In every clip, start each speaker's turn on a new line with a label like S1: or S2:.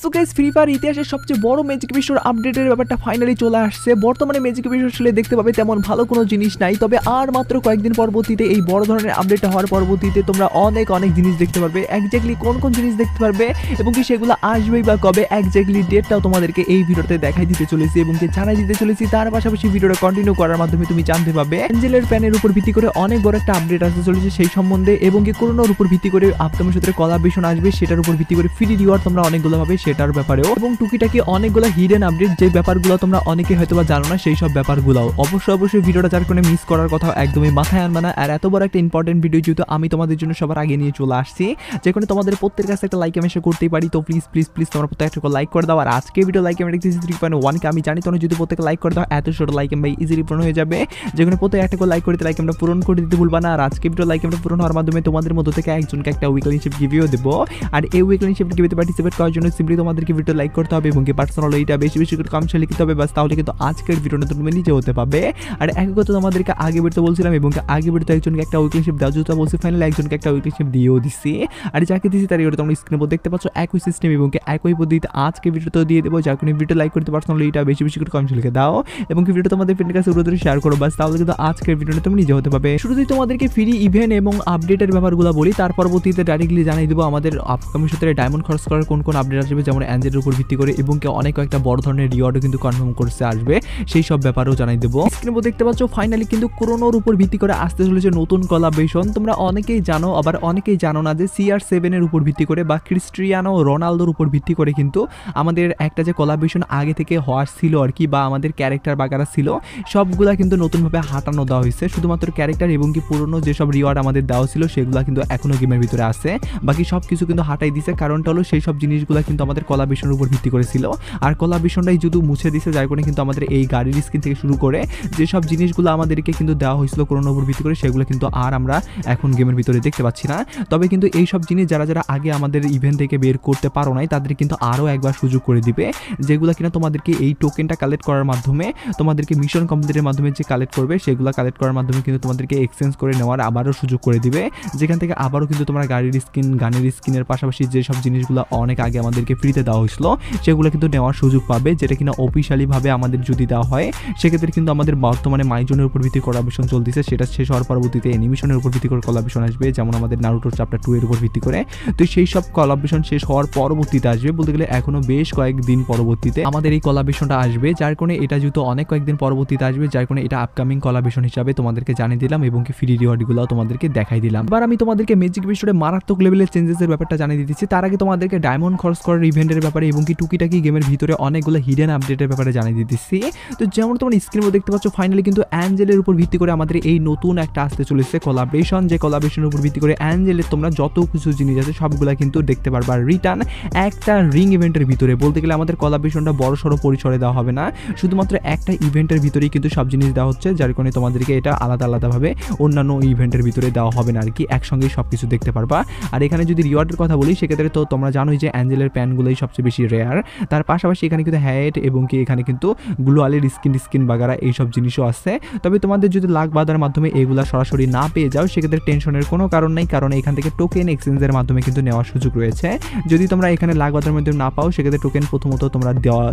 S1: So guys free fire ইতিহাসের সবচেয়ে বড় ম্যাজিক বিশ্বর আপডেটের ব্যাপারটা ফাইনালি চলে আসছে। বর্তমানে ম্যাজিক বিশ্ব আসলে দেখতে পাবে তেমন ভালো কোনো জিনিস নাই, তবে আর মাত্র কয়েকদিন পরবর্তীতে এই বড় ধরনের আপডেটটা হওয়ার পরবর্তীতে তোমরা অনেক জিনিস দেখতে পারবে। এক্স্যাক্টলি কোন কোন জিনিস দেখতে পারবে এবং কি সেগুলো আসবেই বা কবে, এক্স্যাক্টলি ডেটটাও তোমাদেরকে এই ভিডিওতে দেখাই দিতে চলেছি এবং কি জানাই দিতে চলেছি। তার পাশাপাশি ভিডিওটা কন্টিনিউ করার মাধ্যমে তুমি জানতে পারবে অ্যাঞ্জেলের প্যানের উপর ভিত্তি করে অনেক বড় একটা আপডেট আসতে চলেছে সেই সম্বন্ধে, এবং কি করোনার উপর ভিত্তি করে আপকামিং সূত্রে কোলাবরেশন আসবে সেটার উপর ভিত্তি করে ফ্রি রিওয়ার্ড তোমরা অনেকগুলো পাবে সেটার ব্যাপারেও, এবং টুকিটাকি অনেকগুলো হিডেন আপডেট যে ব্যাপারগুলো তোমরা অনেকে হয়তোবা জানো না সেই সব ব্যাপারগুলো। অবশ্যই ভিডিওটা যার কোনো মিস করার কথা একদমই মাথায় আনবে না। আর এত বড় একটা ইম্পর্টেন্ট ভিডিও যেহেতু আমি তোমাদের জন্য সবার আগে নিয়ে চলে আসছি, যেখানে তোমাদের প্রত্যেকের কাছে একটা লাইক আমি শেয়ার করতেই পারি, তো প্লিজ তোমরা প্রত্যেকটা লাইক করে দাও। আর আজকে ভিডিও লাইক আমি দেখতেছি 3.1 কে, আমি জানি তোমরা যদি প্রত্যেকে লাইক করে দাও এত ছোট লাইক আমি ইজিলি পূরণ হয়ে যাবে, যেখানে প্রত্যেক একটা করে লাইক করতে লাইক আমরা পূরণ করে দিতে ভুলবা না। আর আজকে ভিডিও লাইক আমরা পূরণ হওয়ার মাধ্যমে তোমাদের মধ্য থেকে একজনকে একটা উইকলি শিপ গিভিও দেবো। আর এই উইকলি শিপ গিভিতে পার্টিসিপেট করার জন্য সিম্পলি তোমাদেরকে ভিডিও লাইক করতে হবে এবং কি পার্সোনাল এইটা বেশি করে কমেন্টে লিখতে হবে, বাস তাহলে কিন্তু আজকের ভিডিওটা তুমি নিজে হতে পারবে। আর একই কথা তোমাদেরকে আগে ভিডিওতে বলছিলাম এবং আগে ভিডিওতে একজনকে একটা উইকলি শিপ দাও যেটা বলছি, ফাইনালি একজনকে একটা উইকলি শিপ দিয়েও দিছি। আর যাকে দিছি তার ভিডিও তোমরা স্ক্রিনে দেখতে পাচ্ছ একই সিস্টেম এবং একই পদ্ধতিতে আজকে ভিডিওতে দিয়ে দেবো। যার কোনো ভিডিও লাইক করতে পার্সোনাল এইটা বেশি করে কমেন্টে লিখে দাও এবং কি ভিডিও তোমাদের ফ্রেন্ডের কাছে উড়ে শেয়ার করো, বাস তাহলে কিন্তু আজকের ভিডিওটা তুমি নিজে হতে পারবে। শুরুতেই তোমাদেরকে ফ্রি ইভেন্ট এবং আপডেটের ব্যাপারগুলো বলি, তার পরবর্তীতে ডাইরেক্টলি জানিয়ে দেবো আমাদের আপকামিং সূত্রে ডায়মন্ড খরচ করার কোন কোন আপডেট আসবে, যেমন অ্যাঞ্জেলের উপর ভিত্তি করে এবং কি অনেক কয়েকটা বড় ধরনের রিওয়ার্ডও কিন্তু কনফার্ম করছে আসবে, সেই সব ব্যাপারেও জানাই দেবো। স্ক্রিনে দেখতে পাচ্ছ ফাইনালি কিন্তু করোনার উপর ভিত্তি করে আসতে চলেছে নতুন কোলাবরেশন। তোমরা অনেকেই জানো আবার অনেকেই জানো না যে CR7 এর উপর ভিত্তি করে বা ক্রিস্টিয়ানো রোনালদোর উপর ভিত্তি করে কিন্তু আমাদের একটা যে কোলাবরেশন আগে থেকে হওয়ার ছিল আর কি, বা আমাদের ক্যারেক্টার বাগারা ছিল সবগুলা কিন্তু নতুনভাবে হাঁটানো দেওয়া হয়েছে। শুধুমাত্র ক্যারেক্টার এবং কি পুরনো যেসব রিওয়ার্ড আমাদের দেওয়া ছিল সেগুলো কিন্তু এখনো গেমের ভিতরে আছে, বাকি সব কিছু কিন্তু হাঁটাই দিছে। কারণটা হলো সেই সব জিনিসগুলো কিন্তু আমাদের কোলাবরেশনের উপর ভিত্তি করেছিল, আর কোলাবরেশনটাই যদি মুছে দিছে যার কারণে কিন্তু আমাদের এই গাড়ির স্কিন থেকে শুরু করে যেসব জিনিসগুলো আমাদেরকে কিন্তু দেওয়া হয়েছিল করোনার উপর ভিত্তি করে সেগুলো কিন্তু আর আমরা এখন গেমের ভিতরে দেখতে পাচ্ছি না। তবে কিন্তু এই সব জিনিস যারা আগে আমাদের ইভেন্ট থেকে বের করতে পারো নাই তাদের কিন্তু আরও একবার সুযোগ করে দিবে, যেগুলো কিনা তোমাদেরকে এই টোকেনটা কালেক্ট করার মাধ্যমে তোমাদেরকে মিশন কমপ্লিটের মাধ্যমে যে কালেক্ট করবে সেগুলো কালেক্ট করার মাধ্যমে কিন্তু তোমাদেরকে এক্সচেঞ্জ করে নেওয়ার আবারও সুযোগ করে দিবে, যেখান থেকে আবারও কিন্তু তোমরা গাড়ির স্কিন গানের স্কিনের পাশাপাশি যেসব জিনিসগুলো অনেক আগে আমাদেরকে ফ্রিতে দেওয়া হয়েছিল সেগুলো কিন্তু নেওয়ার সুযোগ পাবে, যেটা কিনা অফিসিয়ালিভাবে আমাদের যদি দেওয়া হয় সেক্ষেত্রে কিন্তু আমাদের বর্তমানে মাইজনের উপর ভিত্তি কোলাবরেশন চলতেছে, সেটা শেষ হওয়ার পরবর্তীতে অ্যানিমেশনের উপর ভিত্তি করে কোলাবরেশন আসবে, যেমন আমাদের নারুটোর চ্যাপ্টার 2 এর উপর ভিত্তি করে। তো সেই সব কোলাবরেশন শেষ হওয়ার পরবর্তীতে আসবে, বলতে গেলে এখনো বেশ কয়েকদিন পরবর্তীতে আমাদের এই কোলাবরেশনটা আসবে, যার কারণে এটা যেহেতু অনেক কয়েকদিন পরবর্তীতে আসবে যার কারণে এটা আপকামিং কোলাবরেশন হিসাবে তোমাদেরকে জানিয়ে দিলাম এবং কি ফ্রি রিওয়ার্ডগুলো তোমাদেরকে দেখাই দিলাম। এবার আমি তোমাদেরকে ম্যাজিক বিশ্বরে মারাত্মক লেভেলের চেঞ্জেসের ব্যাপারটা জানিয়ে দিচ্ছি, তার আগে তোমাদেরকে ডায়মন্ড খরচ করার ইভেন্টের ব্যাপারে এবং কি টুকিটাকি গেমের ভিতরে অনেকগুলো হিডেন আপডেটের ব্যাপারে জানিয়ে দিচ্ছি। তো যেমন তোমরা স্ক্রিনে দেখতে পাচ্ছ ফাইনালি কিন্তু অ্যাঞ্জেলের উপর ভিত্তি করে আমাদের এই নতুন একটা আসতে চলেছে কোলাবরেশন, যে কোলাবরেশনের উপর ভিত্তি করে অ্যাঞ্জেলের তোমরা যত কিছু জিনিস আছে সবগুলা কিন্তু দেখতে পারবা রিটার্ন একটা রিং ইভেন্টের ভিতরে। বলতে গেলে আমাদের কোলাবরেশনটা বড় সড়ো পরিসরে দেওয়া হবে না, শুধুমাত্র একটা ইভেন্টের ভিতরেই কিন্তু সব জিনিস দেওয়া হচ্ছে, যার কারণে তোমাদেরকে এটা আলাদাভাবে অন্যান্য ইভেন্টের ভিতরে দেওয়া হবে না আর কি, একসঙ্গেই সব কিছু দেখতে পারবা। আর এখানে যদি রিওয়ার্ডের কথা বলি সেক্ষেত্রে তো তোমরা জানোই যে অ্যাঞ্জেলের প্যানগুলোই সবচেয়ে বেশি রেয়ার, তার পাশাপাশি এখানে কিন্তু হ্যাট এবং কি এখানে কিন্তু গ্লোয়ালের স্কিন বাগারা এইসব জিনিসও আছে। তবে তোমাদের যদি লাখ বাঁধার মাধ্যমে এগুলা সরাসরি না পেয়ে যাও সেক্ষেত্রে টেনশনের কোনো কারণ নেই, কারণ এখান থেকে টোকেন এক্সচেঞ্জের মাধ্যমে কিন্তু নেওয়ার সুযোগ রয়েছে। যদি তোমরা এখানে লাখ বাঁধার মাধ্যমে না পাও সেক্ষেত্রে টোকেন প্রথমত তোমরা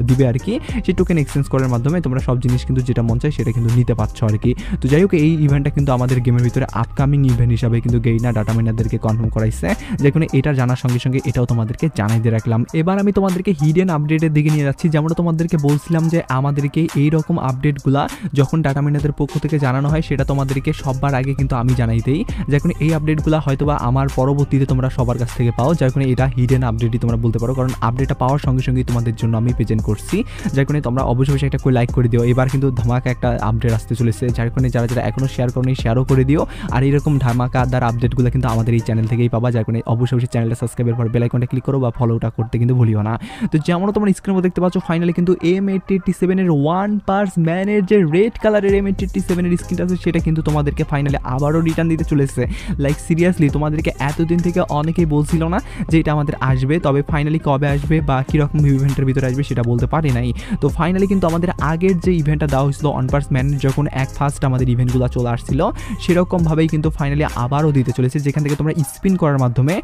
S1: দিবে আর কি, সেই টোকেন এক্সচেঞ্জ করার মাধ্যমে তোমরা সব জিনিস কিন্তু যেটা মন চায় সেটা কিন্তু নিতে পারছো আর কি। তো যাই হোক এই ইভেন্টটা কিন্তু আমাদের গেমের ভিতরে আপকামিং ইভেন্ট হিসাবে কিন্তু গেইনা ডাটা মাইনারদেরকে কনফার্ম করাইছে, যেখানে এটা জানার সঙ্গে সঙ্গে এটাও তোমাদেরকে জানাই দিয়ে রাখলাম। এবার আমি তোমাদেরকে হিডেন আপডেটের দিকে নিয়ে যাচ্ছি, যেমন তোমাদেরকে বলছিলাম যে আমাদেরকে এইরকম আপডেটগুলা যখন ডাটা মাইনারদের পক্ষ থেকে জানানো হয় সেটা তোমাদেরকে সবার আগে কিন্তু আমি জানাই দেই, যখন এই আপডেটগুলো হয়তোবা আমার পরবর্তীতে তোমরা সবার কাছ থেকে পাও, যার কারণে এটা হিডেন আপডেটই তোমরা বলতে পারো, কারণ আপডেটটা পাওয়ার সঙ্গে সঙ্গেই তোমাদের জন্য আমি প্রেজেন্ট করছি, যার কারণে তোমরা অবশ্যই একটা করে লাইক করে দিও। এবার কিন্তু ধামাকা একটা আপডেট আসতে চলেছে, যার কারণে যারা এখনো শেয়ার করনি শেয়ারও করে দিও, আর এরকম ধামাকাদার আপডেটগুলো কিন্তু আমাদের এই চ্যানেল থেকেই পাবা, যার কারণে অবশ্যই চ্যানেলটা সাবস্ক্রাইবের পর বেল আইকনটা ক্লিক করো বা ফলোটা করতে কিন্তু ভুলিও না। তো যেমন তোমরা স্ক্রিনে দেখতে পাচ্ছ ফাইনালি কিন্তু M887 এর 1 ম্যানের যে রেড কালারের M887 এর স্কিনটা আছে সেটা কিন্তু তোমাদেরকে ফাইনালি আবারও রিটার্ন দিতে চলেছে। লাইক সিরিয়াসলি তোমাদেরকে এতদিন থেকে অনেকেই বলছিল না যে এটা আমাদের আসবে, তবে ফাইনালি কবে আসবে বা কীরকম ইভেন্টের ভিতরে আসবে সেটা বলতে পারি নাই। তো ফাইনালি কিন্তু আমাদের আগের যে ইভেন্টটা দেওয়া হয়েছিল ম্যানের যখন ফার্স্ট আমাদের ইভেন্টগুলো চলে আসছিল সেরকমভাবেই কিন্তু ফাইনালি আবারও দিতে চলেছে, যেখান থেকে তোমরা স্পিন করার মাধ্যমে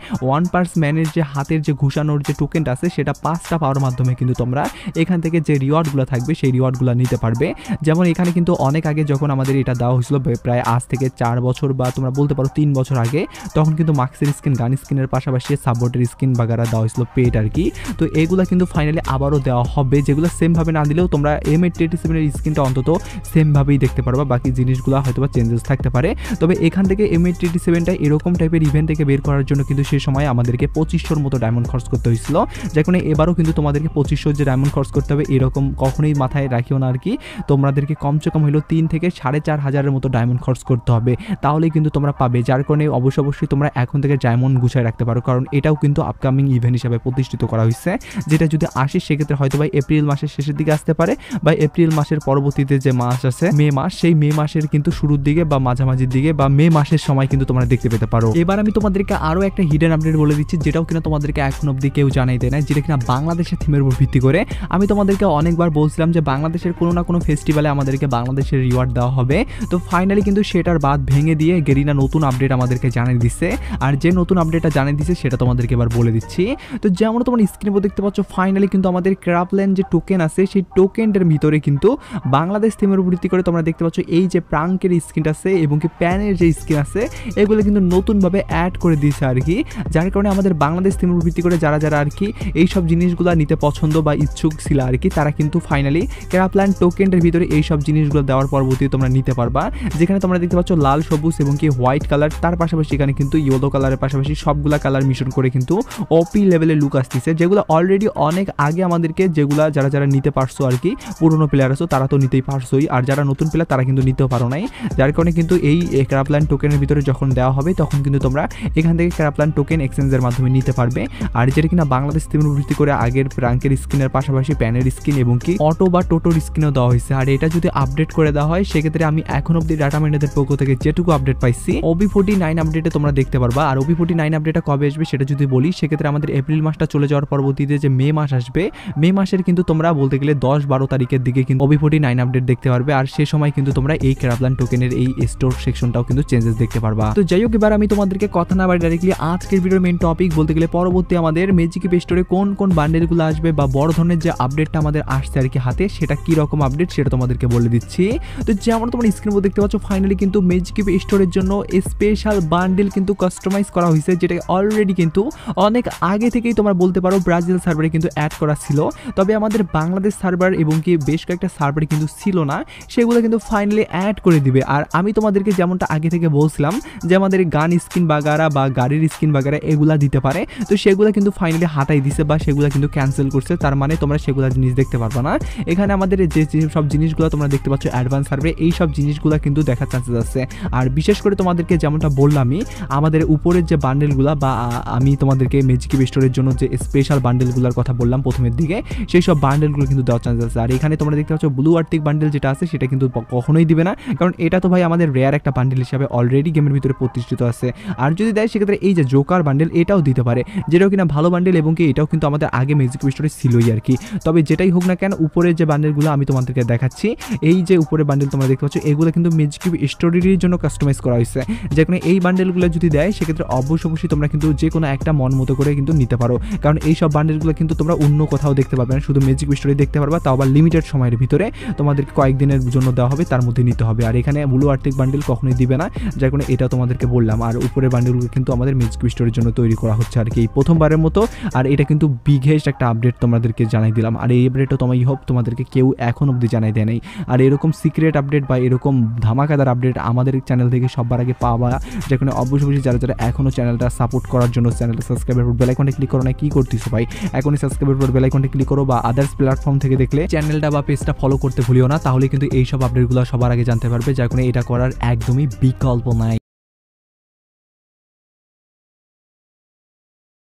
S1: ম্যানের যে হাতের যে ঘুষানোর যে টোকেনটা আছে সেটা 5টা পাওয়ার মাধ্যমে কিন্তু তোমরা এখান থেকে যে রিওয়ার্ডগুলো থাকবে সেই রিওয়ার্ডগুলো নিতে পারবে। যেমন এখানে কিন্তু অনেক আগে যখন আমাদের এটা দেওয়া হয়েছিল, প্রায় আজ থেকে 4 বছর বা তোমরা বলতে পারো 3 বছর আগে, তখন কিন্তু মাস্কের স্কিন, গান স্কিনের পাশাপাশি সাপোর্টের স্কিন বাগারা দেওয়া হয়েছিল পেড আর কি। তো এগুলো কিন্তু ফাইনালি আবারও দেওয়া হবে, যেগুলো সেমভাবে না দিলেও তোমরা M887 এর স্কিনটা অন্তত সেমভাবেই দেখতে পারবা, বাকি জিনিসগুলো হয়তো বা চেঞ্জেস থাকতে পারে। তবে এখান থেকে M887টা এরকম টাইপের ইভেন্ট থেকে বের করার জন্য কিন্তু সেই সময় আমাদেরকে 2500 মতো ডায়মন্ড খরচ করতে হয়েছিল, যেখানে এবারও কিন্তু তোমাদেরকে 2500 যে ডায়মন্ড খরচ করতে হবে এরকম কখনোই মাথায় রাখিও না আর কি। তোমাদেরকে কমসে কম হলো 3 থেকে 4500 মতো ডায়মন্ড খরচ করতে হবে, তাহলেই কিন্তু তোমরা পাবে। যার কারণে অবশ্যই তোমরা এখন থেকে ডায়মন্ড গুছায় রাখতে পারো, কারণ এটাও কিন্তু আপকামিং ইভেন্ট হিসেবে প্রতিষ্ঠিত করা হয়েছে, যেটা যদি আসে সেক্ষেত্রে হয়তো বা এপ্রিল মাসের শেষের দিকে আসতে পারে, বা এপ্রিল মাসের পরবর্তীতে যে মাস আছে মে মাস, সেই মে মাসের কিন্তু শুরুর দিকে বা মাঝামাঝির দিকে বা মে মাসের সময় কিন্তু তোমরা দেখতে পেতে পারো। এবার আমি তোমাদেরকে আরো একটা হিডেন আপডেট বলে দিচ্ছি, যেটাও কিনা তোমাদেরকে এখন অব্দি কেউ জানাই দেয় না, যেটা কিনা বাংলাদেশের থিমের উপর ভিত্তি করে। আমি তোমাদেরকে অনেকবার বলছিলাম যে বাংলাদেশের কোনো না কোনো ফেস্টিভ্যালে আমাদেরকে বাংলাদেশের রিওয়ার্ড দেওয়া হবে, তো ফাইনালি কিন্তু সেটার বাদ ভেঙে দিয়ে গেরিনা নতুন আপডেট আমাদেরকে জানিয়ে দিচ্ছে। আর যে নতুন আপডেটটা জানিয়ে দিচ্ছে সেটা তোমাদেরকে এবার বলে দিচ্ছি। তো যেমন তোমরা স্ক্রিনে উপর দেখতে পাচ্ছ, ফাইনালি কিন্তু আমাদের ক্রাফল্যান্ড যে টোকেন আছে সেই টোকেনটার ভিতরে কিন্তু বাংলাদেশ থিমের উপর ভিত্তি করে তোমরা দেখতে পাচ্ছ এই যে প্রাঙ্কের স্কিন আছে এবং কি প্যানের যে স্কিন আছে এগুলো কিন্তু নতুনভাবে অ্যাড করে দিয়েছে আর কি, যার কারণে আমাদের বাংলাদেশ থিমের উপর ভিত্তি করে যারা আর কি এই সব জিনিসগুলো নিতে পছন্দ বা ইচ্ছুক ছিল আর কি, তারা কিন্তু ফাইনালি ক্রাফল্যান্ড টোকেনটার ভিতরে এই সব জিনিসগুলো দেওয়ার পরবর্তীতে তোমরা নিতে পারবা, যেখানে তোমরা দেখতে পাচ্ছ লাল, সবুজ এবং কি হোয়াইট কালার, তার পাশাপাশি এখানে কিন্তু ইয়েলো কালারের পাশাপাশি সবগুলা কালার মিশন করে কিন্তু ওপি লেভেলের লুক আসতেছে, যেগুলো অলরেডি অনেক আগে আমাদেরকে যেগুলা যারা নিতে পারছো আর কি, পুরোনো প্লেয়ার আছো তারা তো নিতেই পারছোই, আর যারা নতুন প্লেয়ার তারা কিন্তু নিতেও পারো নাই, যার কারণে কিন্তু এই ক্রাফল্যান্ড টোকেনের ভিতরে যখন দেওয়া হবে তখন কিন্তু তোমরা এখান থেকে ক্রাফল্যান্ড টোকেন এক্সচেঞ্জের মাধ্যমে নিতে পারবে। আর যেটা কিনা বাংলাদেশ থিমের ভিত্তি করে আগের প্রাঙ্কের স্কিনের পাশাপাশি প্যানের স্কিন এবং কি অটো বা টোটোর স্কিনও দেওয়া হয়েছে। আর এটা যদি আপডেট করে দেওয়া হয় সেক্ষেত্রে আমি এখন অব্দি ডাটা মাইনারদের পক্ষ থেকে যেটুকু আপডেট পাইছি OB49 আপডেটে তোমরা দেখতে পারবা। আর OB49 আপডেটটা কবে আসবে সেটা যদি বলি, সেক্ষেত্রে আমাদের এপ্রিল মাসটা চলে যাওয়ার পরবর্তীতে যে মে মাস আসবে, মে মাসের কিন্তু তোমরা বলতে গেলে 10-12 তারিখের দিকে কিন্তু OB49 আপডেট দেখতে পারবে। আর সেই সময় কিন্তু তোমরা এই ক্রাফল্যান্ড টোকেনের এই স্টোর সেকশনটাও কিন্তু চেঞ্জেস দেখতে পারবা। তো যাই হোক, এবার আমি তোমাদেরকে কথা না বাড়ি ডাইরেক্টলি আজকের ভিডিওর মেইন টপিক বলতে গেলে পরবর্তী আমাদের ম্যাজিক কিপ স্টোরে কোন কোন বান্ডেলগুলো আসবে বা বড় ধরনের যে আপডেটটা আমাদের আসছে আর কি হাতে, সেটা কি রকম আপডেট সেটা তোমাদেরকে বলে দিচ্ছি। তো যেমন তোমরা স্ক্রিনে দেখতে পাচ্ছ, ফাইনালি কিন্তু ম্যাজিক কিপ স্টোরের জন্য স্পেশাল বান্ডেল কিন্তু কাস্টমাইজ করা হয়েছে, যেটা অলরেডি কিন্তু অনেক আগে থেকেই তোমরা বলতে পারো ব্রাজিল সার্ভারে কিন্তু অ্যাড করা ছিল, তবে আমাদের বাংলাদেশ সার্ভার এবং কি বেশ কয়েকটা সার্ভারে কিন্তু ছিল না, সেগুলো কিন্তু ফাইনালি অ্যাড করে দিবে। আর আমি তোমাদেরকে যেমনটা আগে থেকে বলছিলাম যে আমাদের গান স্কিন বাগারা বা গাড়ির স্কিন বাগারা এগুলা দিতে পারে, তো সেগুলো কিন্তু ফাইনালি হাতাই দিছে বা সেগুলো কিন্তু ক্যান্সেল করছে, তার মানে তোমরা সেগুলো জিনিস দেখতে পারবে না। এখানে আমাদের যে সব জিনিসগুলো তোমরা দেখতে পাচ্ছ অ্যাডভান্স সার্ভে, এই সব জিনিসগুলো কিন্তু দেখার চান্সেস আছে। আর বিশেষ করে তোমাদেরকে যেমনটা বললামই, আমাদের উপরের যে বান্ডেলগুলো বা আমি তোমাদেরকে ম্যাজিক কিপ স্টোরের জন্য যে স্পেশাল বান্ডেলগুলোর কথা বললাম প্রথমের দিকে, সেই সব বান্ডেলগুলো কিন্তু দেওয়ার চান্সেস আছে। আর এখানে তোমরা দেখতে পাচ্ছ ব্লু আর্টিক বান্ডেল যেটা আছে সেটা কিন্তু কখনোই দিবে না, কারণ এটা তো ভাই আমাদের রেয়ার একটা বান্ডেল হিসাবে অলরেডি গেমের ভিতরে প্রতিষ্ঠিত আছে। আর যদি দেয় সেক্ষেত্রে এই যে জোকার বান্ডেল এটাও দিতে পারে, যেটাও কিনা ভালো বান্ডেল এবং কি এটাও কিন্তু আমাদের আগে ম্যাজিক কিপ স্টোরে ছিলই আর কি। তবে যেটাই হোক না কেন, উপরের যে বান্ডেলগুলো আমি তোমাদেরকে দেখাচ্ছি, এই যে উপরের বান্ডেল তোমরা দেখতে পাচ্ছ এগুলো কিন্তু ম্যাজিক কিপ স্টোরের জন্য কাস্টমাইজ করা হয়েছে, যেখানে এই বান্ডেলগুলো যদি দেয় সেক্ষেত্রে অবশ্যই তোমরা কিন্তু যে কোনো একটা মন মতো করে কিন্তু নিতে পারো, কারণ এই সব বান্ডেলগুলো কিন্তু তোমরা অন্য কোথাও দেখতে পারবে না, শুধু ম্যাজিক কিপ স্টোরে দেখতে পারবা, তাও আবার লিমিটেড সময়ের ভিতরে তোমাদেরকে কয়েকদিনের জন্য দেওয়া হবে, তার মধ্যে নিতে হবে। আর এখানে ব্লু আর্টিক বান্ডেল কখনোই দিবে না, যার কারণে এটা তোমাদেরকে বললাম। আর উপরের বান্ডেলগুলো কিন্তু আমাদের ম্যাজিক কিপ স্টোরের জন্য তৈরি করা হচ্ছে আর কি এই প্রথমবারের মতো। আর এটা কিন্তু বিগেস্ট একটা আপডেট তোমাদেরকে জানাই দিলাম, আর এই আপডেটও তোমার হোপ তোমাদেরকে কেউ এখন অবধি জানাই দেয় নাই। আর এরকম সিক্রেট আপডেট বা এরকম ধামাকাদার আপডেট আমাদের চ্যানেল থেকে সবার আগে পাওয়া, যেখানে অবশ্যই যারা এখনও চ্যানেলটা সাপোর্ট করার জন্য চ্যানেলটা সাবস্ক্রাইবের বেল আইকনটা ক্লিক করো না, কি করতেছো ভাই, এখনই সাবস্ক্রাইবের বেল আইকনটা ক্লিক করো, বা আদার্স প্ল্যাটফর্ম থেকে দেখলে চ্যানেলটা বা পেজটা ফলো করতে ভুলিও না, তাহলে কিন্তু এই সব আপডেটগুলো সবার আগে জানতে পারবে, যার কারণে এটা করার একদমই বিকল্প নাই।